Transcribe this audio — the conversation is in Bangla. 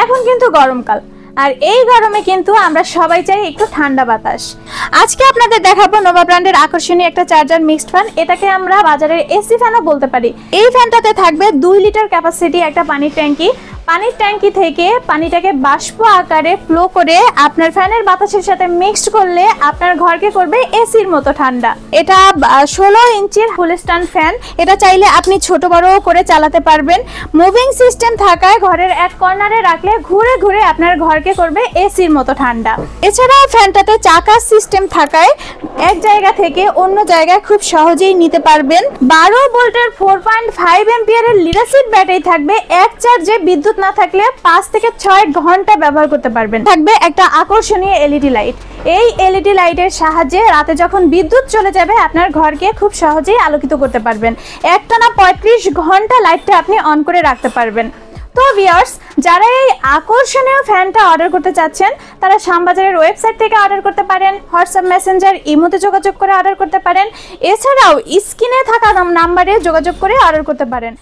এখন কিন্তু গরমকাল, আর এই গরমে কিন্তু আমরা সবাই চাই একটু ঠান্ডা বাতাস। আজকে আপনাদের দেখাবো নোভা ব্র্যান্ডের আকর্ষণীয় একটা চার্জার মিক্সড ফ্যান। এটাকে আমরা বাজারের এসি ফ্যানও বলতে পারি। এই ফ্যানটাতে থাকবে 2 লিটার ক্যাপাসিটি একটা পানির ট্যাঙ্কি। পানির ট্যাঙ্কি থেকে পানিটাকে বাষ্প আকারে ফ্লো করে আপনার ফ্যানের বাতাসের সাথে মিক্সড করলে আপনার ঘরকে করবে এসির মতো ঠান্ডা। এটা 16 ইঞ্চির ফুল স্ট্যান্ড ফ্যান। এটা চাইলে আপনি ছোট বড় করে চালাতে পারবেন। মুভিং সিস্টেম থাকায় ঘরের এক কর্নারে রাখলে ঘুরে ঘুরে আপনার ঘরকে করবে এসির মতো ঠান্ডা। এছাড়াও ফ্যানটাতে চাকার সিস্টেম থাকায় এক জায়গা থেকে অন্য জায়গায় খুব সহজেই নিতে পারবেন। 12 ভোল্টের 4.5 এম্পিয়ারের লিড-অ্যাসিড ব্যাটারি থাকবে। এক চার্জে বিদ্যুৎ না থাকলে 5 থেকে 6 ঘন্টা ব্যবহার করতে পারবেন। থাকবে একটা আকর্ষণীয় এলইডি লাইট। এই এলইডি লাইটের সাহায্যে রাতে যখন বিদ্যুৎ চলে যাবে আপনার ঘরকে খুব সহজেই আলোকিত করতে পারবেন। একটানা 35 ঘন্টা লাইটটা আপনি অন করে রাখতে পারবেন। তো ভিউয়ার্স, যারা এই আকর্ষণীয় ফ্যানটা অর্ডার করতে চাচ্ছেন তারা শ্যামবাজারের ওয়েবসাইট থেকে অর্ডার করতে পারেন, হোয়াটসঅ্যাপ মেসেঞ্জার ইমোতে যোগাযোগ করে অর্ডার করতে পারেন। এছাড়াও স্ক্রিনে থাকা নাম্বারে যোগাযোগ করে অর্ডার করতে পারেন।